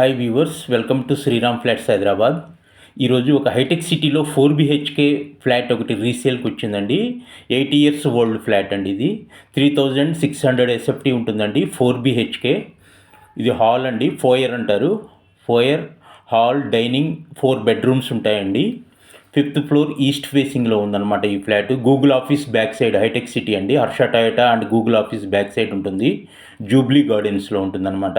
Hi viewers, welcome to Sriram flats Hyderabad. ఈరోజు ఒక hitech సిటీలో 4 BHK ఫ్లాట్ ఒకటి రీసేల్కి వచ్చిందండి. 8 years ఓల్డ్ ఫ్లాట్ అండి. ఇది 3600 SFT ఉంటుందండి. 4 BHK. ఇది హాల్ అండి, ఫోయర్ అంటారు. ఫోయర్, హాల్, డైనింగ్, 4 bedrooms ఉంటాయండి. 5th ఫ్లోర్ ఈస్ట్ ఫేసింగ్లో ఉందన్నమాట ఈ flat. Google office back side హైటెక్ సిటీ అండి. Harsha Toyota and Google office back side ఉంటుంది. జూబ్లీ గార్డెన్స్లో ఉంటుందన్నమాట.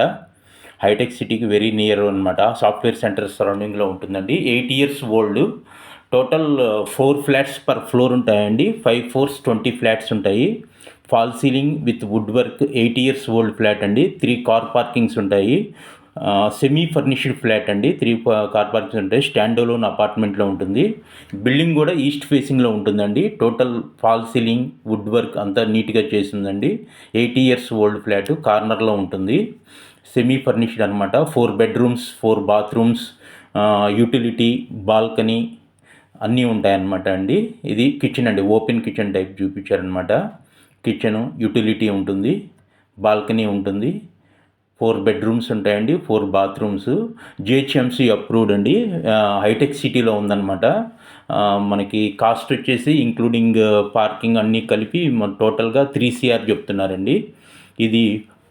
హైటెక్ సిటీకి వెరీ నియర్ అనమాట. సాఫ్ట్వేర్ సెంటర్ సరౌండింగ్లో ఉంటుందండి. 8 years old. Total 4 flats per floor ఉంటాయండి. 5 floors 20 flats ఉంటాయి. Fall ceiling with wood work. 8 years old flat అండి. 3 కార్ పార్కింగ్స్ ఉంటాయి. సెమీ ఫర్నిష్డ్ ఫ్లాట్ అండి. 3 కార్ పార్కింగ్స్ ఉంటాయి. స్టాండ్ అలోన్ అపార్ట్మెంట్లో ఉంటుంది. బిల్డింగ్ కూడా ఈస్ట్ ఫేసింగ్లో ఉంటుందండి. Total fall ceiling, wood work అంతా నీట్గా చేసిందండి. 8 years ఓల్డ్ ఫ్లాట్ కార్నర్లో ఉంటుంది. సెమీ ఫర్నిష్డ్ అనమాట. 4 bedrooms, 4 bathrooms, యూటిలిటీ, బాల్కనీ అన్నీ ఉంటాయన్నమాట అండి. ఇది కిచెన్ అండి. ఓపెన్ కిచెన్ టైప్ చూపించారనమాట. కిచెను, యూటిలిటీ ఉంటుంది, బాల్కనీ ఉంటుంది. 4 bedrooms ఉంటాయండి, 4 bathrooms. జిహెచ్ఎంసీ అప్రూవ్డ్ అండి. హైటెక్ సిటీలో ఉందన్నమాట. మనకి కాస్ట్ వచ్చేసి ఇంక్లూడింగ్ పార్కింగ్ అన్నీ కలిపి టోటల్గా 3 CR చెప్తున్నారండి. ఇది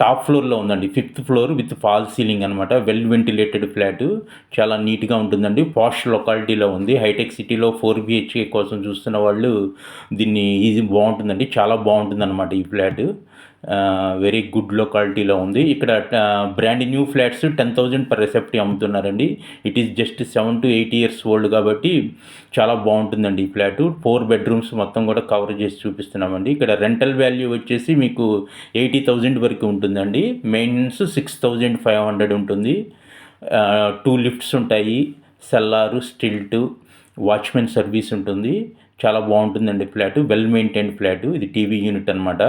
టాప్ ఫ్లోర్లో ఉందండి. 5th floor with fall ceiling అనమాట. Well ventilated flat. చాలా నీట్గా ఉంటుందండి. పాష్ లొకాలిటీలో ఉంది. హైటెక్ సిటీలో 4 BHK కోసం చూస్తున్న వాళ్ళు దీన్ని ఈజీ బాగుంటుందండి. చాలా బాగుంటుంది అనమాట ఈ ఫ్లాట్. వెరీ గుడ్ లొకాలిటీలో ఉంది. ఇక్కడ brand new flats 10,000 per SFT అమ్ముతున్నారండి. It is just 7 to 8 years old కాబట్టి చాలా బాగుంటుందండి ఈ ఫ్లాట్. 4 bedrooms మొత్తం కూడా కవర్ చేసి చూపిస్తున్నామండి. ఇక్కడ రెంటల్ వాల్యూ వచ్చేసి మీకు 80,000 వరకు ఉంటుందండి. మెయింటెనెన్స్ 6,500 ఉంటుంది. 2 lifts ఉంటాయి. సెల్లారు, స్టిల్ట్, వాచ్మెన్ సర్వీస్ ఉంటుంది. చాలా బాగుంటుందండి ఫ్లాట్. Well maintained flat. ఇది టీవీ యూనిట్ అనమాట.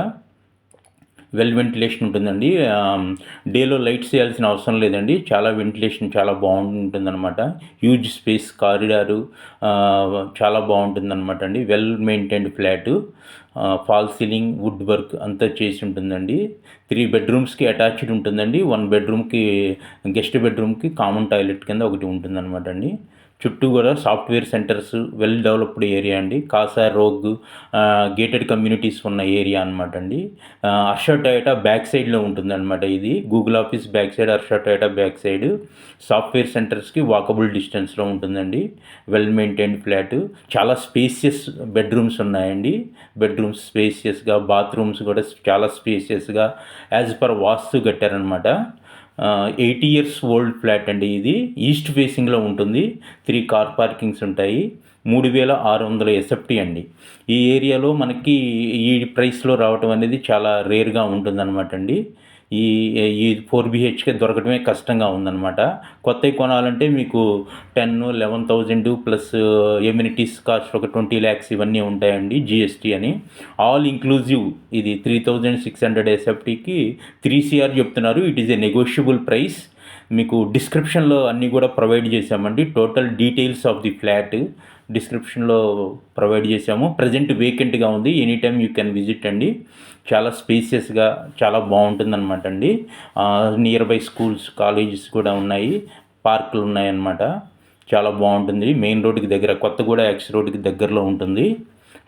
వెల్ వెంటిలేషన్ ఉంటుందండి. డేలో లైట్స్ వేయాల్సిన అవసరం లేదండి. చాలా వెంటిలేషన్ చాలా బాగుంటుందన్నమాట. హ్యూజ్ స్పేస్, కారిడారు చాలా బాగుంటుందన్నమాట అండి. Well maintained flat. Fall ceiling, wood work అంతా చేసి ఉంటుందండి. 3 bedroomsకి అటాచ్డ్ ఉంటుందండి. 1 bedroomకి, గెస్ట్ బెడ్రూమ్కి కామన్ టాయిలెట్ కింద ఒకటి ఉంటుందన్నమాట అండి. చుట్టూ కూడా software centres, well developed area అండి. కాసా, రోగ్, గేటెడ్ కమ్యూనిటీస్ ఉన్న ఏరియా అనమాట అండి. హర్ష టయోటా బ్యాక్ సైడ్లో ఉంటుందన్నమాట. ఇది Google office back side, Harsha Toyota back side. Software సెంటర్స్కి వాకబుల్ డిస్టెన్స్లో ఉంటుందండి. Well maintained flat. చాలా స్పేసియస్ బెడ్రూమ్స్ ఉన్నాయండి. బెడ్రూమ్స్ స్పేసియస్గా, బాత్రూమ్స్ కూడా చాలా స్పేసియస్గా యాజ్ పర్ వాస్తు కట్టారనమాట. 80 years ఓల్డ్ ఫ్లాట్ అండి. ఇది ఈస్ట్ ఫేసింగ్లో ఉంటుంది. 3 కార్ పార్కింగ్స్ ఉంటాయి. 3,600 SFT అండి. ఈ ఏరియాలో మనకి ఈ ప్రైస్లో రావటం అనేది చాలా రేర్గా ఉంటుందన్నమాట అండి. ఈ ఈ 4 BHK దొరకడమే కష్టంగా ఉందన్నమాట. కొత్తవి కొనాలంటే మీకు 10-11,000 ప్లస్ ఎమ్యూనిటీస్ కాస్ట్ ఒక 20 lakhs ఇవన్నీ ఉంటాయండి, GST అని. ఆల్ ఇంక్లూజివ్ ఇది 3,600 SFTకి 3 CR చెప్తున్నారు. It is a negotiable price. మీకు డిస్క్రిప్షన్లో అన్నీ కూడా ప్రొవైడ్ చేశామండి. Total details of the flat డిస్క్రిప్షన్లో ప్రొవైడ్ చేశాము. ప్రజెంట్ వేకెంట్గా ఉంది. Any time you can visit అండి. చాలా స్పేసియస్గా చాలా బాగుంటుందన్నమాట అండి. నియర్ బై స్కూల్స్, కాలేజెస్ కూడా ఉన్నాయి. పార్కులు ఉన్నాయన్నమాట. చాలా బాగుంటుంది. మెయిన్ రోడ్డుకి దగ్గర, కొత్తగూడ ఎక్స్ రోడ్డుకి దగ్గరలో ఉంటుంది.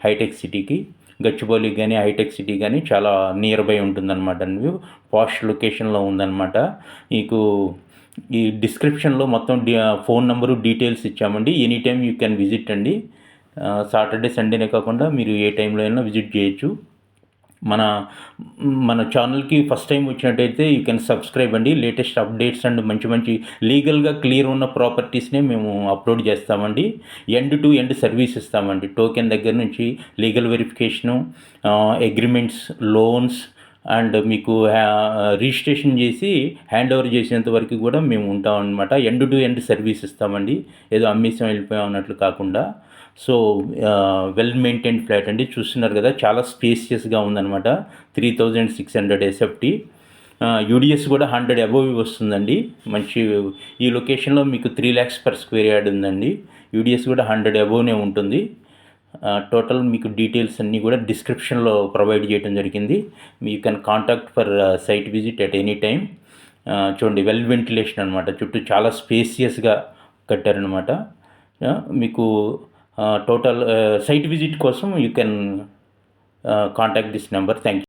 హైటెక్ సిటీకి, గచ్చిబౌలి కానీ హైటెక్ సిటీ కానీ చాలా నియర్ బై ఉంటుందన్నమాట అండి. పాష్ లొకేషన్లో ఉందన్నమాట. మీకు ఈ డిస్క్రిప్షన్లో మొత్తం ఫోన్ నెంబరు, డీటెయిల్స్ ఇచ్చామండి. Any time you can visit అండి. సాటర్డే, సండేనే కాకుండా మీరు ఏ టైంలో అయినా విజిట్ చేయొచ్చు. మన ఛానల్కి ఫస్ట్ టైం వచ్చినట్టయితే యూ కెన్ సబ్స్క్రైబ్ అండి. లేటెస్ట్ అప్డేట్స్ అండ్ మంచి మంచి లీగల్గా క్లియర్ ఉన్న ప్రాపర్టీస్నే మేము అప్లోడ్ చేస్తామండి. ఎండ్ టు ఎండ్ సర్వీస్ ఇస్తామండి. టోకెన్ దగ్గర నుంచి legal verification, agreements, loans and మీకు రిజిస్ట్రేషన్ చేసి హ్యాండ్ ఓవర్ చేసేంత వరకు కూడా మేము ఉంటాం అనమాట. ఎండ్ టు ఎండ్ సర్వీస్ ఇస్తామండి. ఏదో అమ్మేసాం వెళ్ళిపోయాం అన్నట్లు కాకుండా. సో వెల్ మెయింటైన్డ్ ఫ్లాట్ అండి. చూస్తున్నారు కదా, చాలా స్పేసియస్గా ఉందన్నమాట. 3,600 SFT. యూడిఎస్ కూడా 100 above వస్తుందండి. మంచి ఈ లొకేషన్లో మీకు 3 lakhs per square yard ఉందండి. యూడిఎస్ కూడా 100 aboveనే ఉంటుంది. టోటల్ మీకు డీటెయిల్స్ అన్నీ కూడా డిస్క్రిప్షన్లో ప్రొవైడ్ చేయడం జరిగింది. You can contact for site visit at any time. చూడండి వెల్ వెంటిలేషన్ అనమాట, చుట్టూ చాలా స్పేసియస్గా కట్టారనమాట. మీకు టోటల్ సైట్ విజిట్ కోసం you can contact this number. Thank you.